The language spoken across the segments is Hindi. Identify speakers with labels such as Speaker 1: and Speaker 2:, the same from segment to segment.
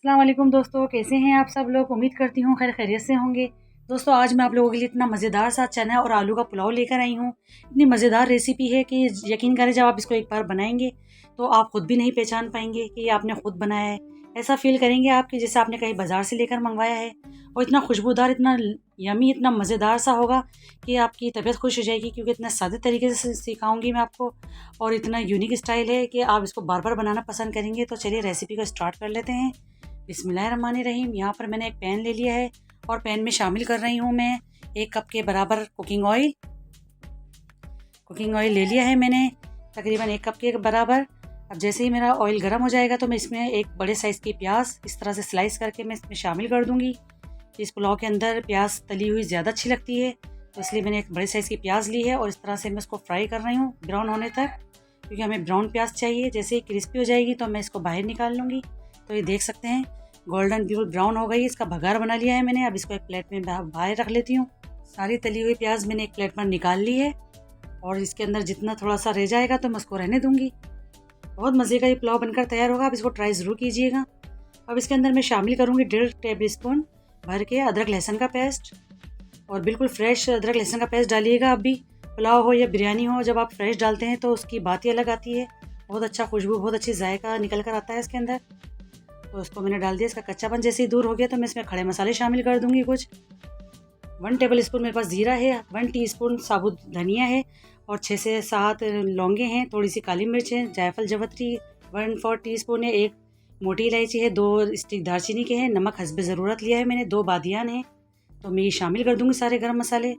Speaker 1: अस्सलाम वालेकुम दोस्तों, कैसे हैं आप सब लोग। उम्मीद करती हूँ खैर खैरियत से होंगे। दोस्तों आज मैं आप लोगों के लिए इतना मज़ेदार सा चना और आलू का पुलाव लेकर आई हूँ। इतनी मज़ेदार रेसिपी है कि यकीन करें जब आप इसको एक बार बनाएंगे तो आप खुद भी नहीं पहचान पाएंगे कि ये आपने खुद बनाया है। ऐसा फील करेंगे आप कि जैसे आपने कहीं बाज़ार से लेकर मंगवाया है। और इतना खुशबूदार, इतना यमी, इतना मज़ेदार सा होगा कि आपकी तबीयत खुश हो जाएगी, क्योंकि इतना सादे तरीके से सिखाऊंगी मैं आपको। और इतना यूनिक स्टाइल है कि आप इसको बार बार बनाना पसंद करेंगे। तो चलिए रेसिपी को स्टार्ट कर लेते हैं। बिस्मिल्लाहिर्रहमानिर्रहीम। यहाँ पर मैंने एक पैन ले लिया है और पैन में शामिल कर रही हूँ मैं 1 कप के बराबर कुकिंग ऑयल। कुकिंग ऑयल ले लिया है मैंने तकरीबन 1 कप के बराबर। अब जैसे ही मेरा ऑयल गर्म हो जाएगा तो मैं इसमें एक बड़े साइज़ की प्याज इस तरह से स्लाइस करके मैं इसमें शामिल कर दूँगी। इस पुलाव के अंदर प्याज तली हुई ज़्यादा अच्छी लगती है, तो इसलिए मैंने एक बड़े साइज़ की प्याज ली है और इस तरह से मैं इसको फ्राई कर रही हूँ ब्राउन होने तक, क्योंकि हमें ब्राउन प्याज चाहिए। जैसे ही क्रिस्पी हो जाएगी तो मैं इसको बाहर निकाल लूँगी। तो ये देख सकते हैं गोल्डन बिल्कुल ब्राउन हो गई, इसका भगार बना लिया है मैंने। अब इसको एक प्लेट में बाहर रख लेती हूँ। सारी तली हुई प्याज मैंने एक प्लेट पर निकाल ली है और इसके अंदर जितना थोड़ा सा रह जाएगा तो मैं उसको रहने दूँगी। बहुत मज़े का ये पुलाव बनकर तैयार होगा, आप इसको ट्राई ज़रूर कीजिएगा। अब इसके अंदर मैं शामिल करूँगी 1.5 टेबल स्पून भर के अदरक लहसुन का पेस्ट। और बिल्कुल फ्रेश अदरक लहसुन का पेस्ट डालिएगा। अब भी पुलाव हो या बिरयानी हो, जब आप फ्रेश डालते हैं तो उसकी बात ही अलग आती है। बहुत अच्छा खुशबू, बहुत अच्छी जायका निकल कर आता है इसके अंदर। तो इसको मैंने डाल दिया। इसका कच्चापन जैसे ही दूर हो गया तो मैं इसमें खड़े मसाले शामिल कर दूँगी कुछ। 1 टेबल स्पून मेरे पास जीरा है, 1 टीस्पून साबुत धनिया है और 6 से 7 लौंगे हैं, थोड़ी सी काली मिर्च है, जायफल जवत्री 1/4 टीस्पून है, 1 मोटी इलायची है, 2 स्टिक दालचीनी के हैं, नमक हस्बे ज़रूरत लिया है मैंने, 2 बादियान हैं। तो मैं ये शामिल कर दूँगी सारे गरम मसाले।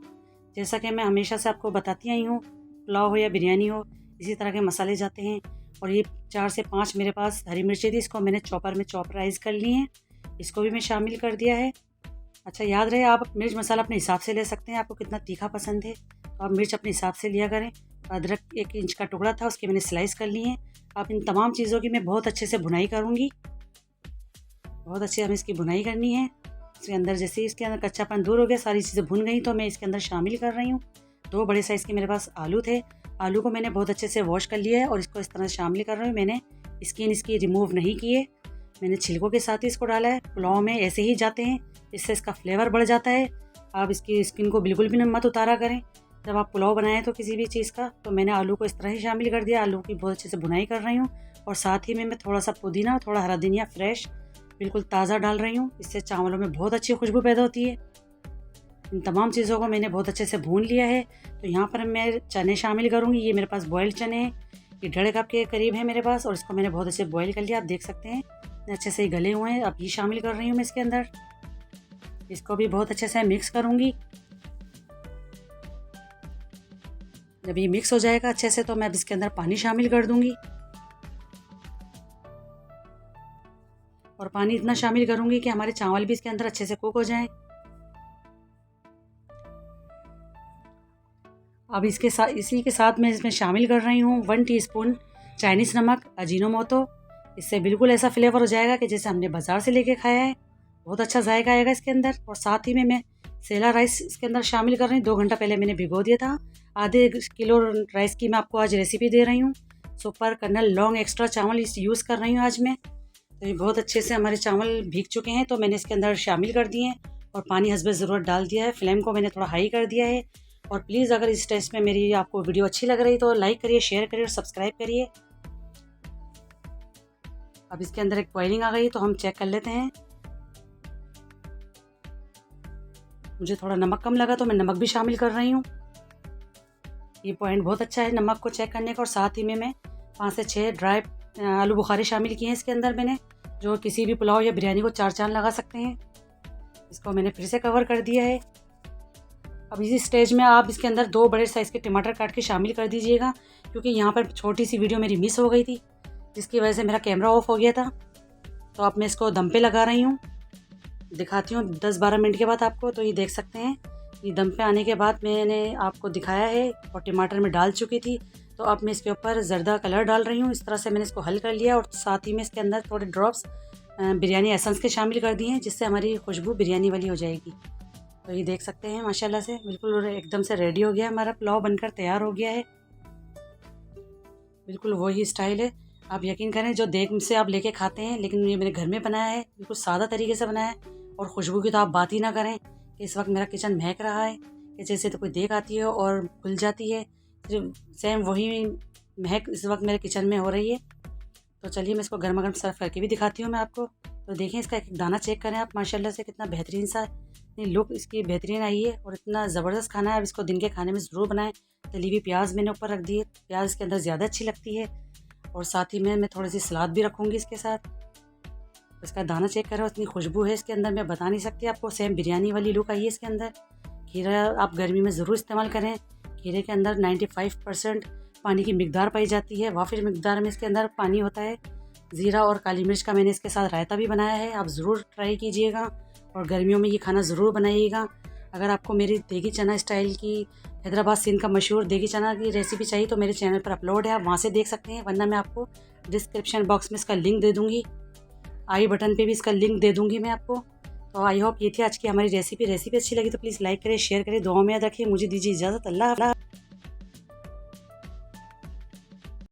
Speaker 1: जैसा कि मैं हमेशा से आपको बताती आई हूँ, पुलाव हो या बिरयानी हो इसी तरह के मसाले जाते हैं। और ये 4 से 5 मेरे पास हरी मिर्चें थी, इसको मैंने चॉपर में चॉपराइज़ कर ली हैं, इसको भी मैं शामिल कर दिया है। अच्छा याद रहे आप मिर्च मसाला अपने हिसाब से ले सकते हैं, आपको कितना तीखा पसंद है तो आप मिर्च अपने हिसाब से लिया करें। अदरक 1 इंच का टुकड़ा था, उसके मैंने स्लाइस कर लिए हैं। आप इन तमाम चीज़ों की मैं बहुत अच्छे से भुनाई करूँगी, बहुत अच्छे हमें इसकी भुनाई करनी है। इसके अंदर जैसे ही इसके अंदर कच्चापन दूर हो गया, सारी चीज़ें भुन गई, तो मैं इसके अंदर शामिल कर रही हूँ 2 बड़े साइज़ के मेरे पास आलू थे। आलू को मैंने बहुत अच्छे से वॉश कर लिया है और इसको इस तरह शामिल कर रही हूँ। मैंने स्किन इसकी रिमूव नहीं की है, मैंने छिलकों के साथ ही इसको डाला है। पुलाव में ऐसे ही जाते हैं, इससे इसका फ्लेवर बढ़ जाता है। आप इसकी स्किन को बिल्कुल भी मत उतारा करें जब आप पुलाव बनाएं तो किसी भी चीज़ का। तो मैंने आलू को इस तरह ही शामिल कर दिया, आलू की बहुत अच्छे से भुनाई कर रही हूँ। और साथ ही में मैं थोड़ा सा पुदीना, थोड़ा हरा धनिया फ्रेश बिल्कुल ताज़ा डाल रही हूँ, इससे चावलों में बहुत अच्छी खुशबू पैदा होती है। इन तमाम चीज़ों को मैंने बहुत अच्छे से भून लिया है। तो यहाँ पर मैं चने शामिल करूँगी। ये मेरे पास बॉयल्ड चने हैं, ये 1.5 कप के करीब है मेरे पास, और इसको मैंने बहुत अच्छे बॉयल कर लिया। आप देख सकते हैं अच्छे से गले हुए हैं। अब ये शामिल कर रही हूँ मैं इसके अंदर, इसको भी बहुत अच्छे से मिक्स करूँगी। जब ये मिक्स हो जाएगा अच्छे से तो मैं अब इसके अंदर पानी शामिल कर दूँगी। और पानी इतना शामिल करूँगी कि हमारे चावल भी इसके अंदर अच्छे से कुक हो जाएं। अब इसके साथ, इसी के साथ मैं इसमें शामिल कर रही हूँ 1 टीस्पून चाइनीज़ नमक, अजीनोमोटो। इससे बिल्कुल ऐसा फ्लेवर हो जाएगा कि जैसे हमने बाज़ार से लेके खाया है, बहुत अच्छा जायका आएगा इसके अंदर। और साथ ही में मैं सेला राइस इसके अंदर शामिल कर रही हूँ। 2 घंटा पहले मैंने भिगो दिया था। आधे किलो राइस की मैं आपको आज रेसिपी दे रही हूँ। सुपर कर्नल लॉन्ग एक्स्ट्रा चावल इस यूज़ कर रही हूँ आज मैं। तो ये बहुत अच्छे से हमारे चावल भीग चुके हैं, तो मैंने इसके अंदर शामिल कर दिए हैं और पानी हस्बे ज़रूरत डाल दिया है। फ्लेम को मैंने थोड़ा हाई कर दिया है। और प्लीज़ अगर इस टेस्ट में मेरी आपको वीडियो अच्छी लग रही तो लाइक करिए, शेयर करिए और सब्सक्राइब करिए। अब इसके अंदर एक बॉइलिंग आ गई तो हम चेक कर लेते हैं। मुझे थोड़ा नमक कम लगा तो मैं नमक भी शामिल कर रही हूँ। ये पॉइंट बहुत अच्छा है नमक को चेक करने का। और साथ ही में मैं 5 से 6 ड्राई आलू बुखारे शामिल किए हैं इसके अंदर मैंने, जो किसी भी पुलाव या बिरयानी को 4 चांद लगा सकते हैं। इसको मैंने फिर से कवर कर दिया है। अब इसी स्टेज में आप इसके अंदर 2 बड़े साइज़ के टमाटर काट के शामिल कर दीजिएगा, क्योंकि यहाँ पर छोटी सी वीडियो मेरी मिस हो गई थी जिसकी वजह से मेरा कैमरा ऑफ हो गया था। तो अब मैं इसको दम पे लगा रही हूँ, दिखाती हूँ 10-12 मिनट के बाद आपको। तो ये देख सकते हैं ये दम पे आने के बाद मैंने आपको दिखाया है और टमाटर में डाल चुकी थी। तो अब मैं इसके ऊपर ज़र्दा कलर डाल रही हूँ। इस तरह से मैंने इसको हल कर लिया और साथ ही में इसके अंदर थोड़े ड्रॉप्स बिरयानी एसेंस के शामिल कर दिए हैं, जिससे हमारी खुशबू बिरयानी वाली हो जाएगी। तो ये देख सकते हैं माशाल्लाह से बिल्कुल एकदम से रेडी हो गया, हमारा पुलाव बनकर तैयार हो गया है। बिल्कुल वही स्टाइल है। आप यकीन करें, जो देख से आप लेके खाते हैं, लेकिन ये मेरे घर में बनाया है, बिल्कुल सादा तरीके से बनाया है। और खुशबू की तो आप बात ही ना करें कि इस वक्त मेरा किचन महक रहा है कि जैसे तो कोई देख आती है और खुल जाती है। सेम वही महक इस वक्त मेरे किचन में हो रही है। तो चलिए मैं इसको गर्मा गर्म सर्व करके भी दिखाती हूँ मैं आपको। तो देखें, इसका एक दाना चेक करें आप, माशाल्लाह से कितना बेहतरीन सा, इतनी लुक इसकी बेहतरीन आई है और इतना ज़बरदस्त खाना है। अब इसको दिन के खाने में ज़रूर बनाएं। तली हुई प्याज मैंने ऊपर रख दी है, प्याज इसके अंदर ज़्यादा अच्छी लगती है। और साथ ही में मैं थोड़ी सी सलाद भी रखूँगी इसके साथ। इसका दाना चेक करो, इतनी खुशबू है इसके अंदर, मैं बता नहीं सकती आपको। सेम बिरयानी वाली लुक आई है इसके अंदर। खीरा आप गर्मी में ज़रूर इस्तेमाल करें। खीरे के अंदर 95% पानी की मिकदार पाई जाती है, वाफिर मिकदार में इसके अंदर पानी होता है। ज़ीरा और काली मिर्च का मैंने इसके साथ रायता भी बनाया है, आप ज़रूर ट्राई कीजिएगा और गर्मियों में ये खाना ज़रूर बनाइएगा। अगर आपको मेरी देगी चना स्टाइल की, हैदराबाद सिंध का मशहूर देगी चना की रेसिपी चाहिए तो मेरे चैनल पर अपलोड है, आप वहाँ से देख सकते हैं, वरना मैं आपको डिस्क्रिप्शन बॉक्स में इसका लिंक दे दूँगी। आई बटन पे भी इसका लिंक दे दूँगी मैं आपको। तो आई होप ये थी आज की हमारी रेसिपी अच्छी लगी तो प्लीज़ लाइक करें, शेयर करें, दुआओं में याद रखिए। मुझे दीजिए इजाज़त। अल्लाह।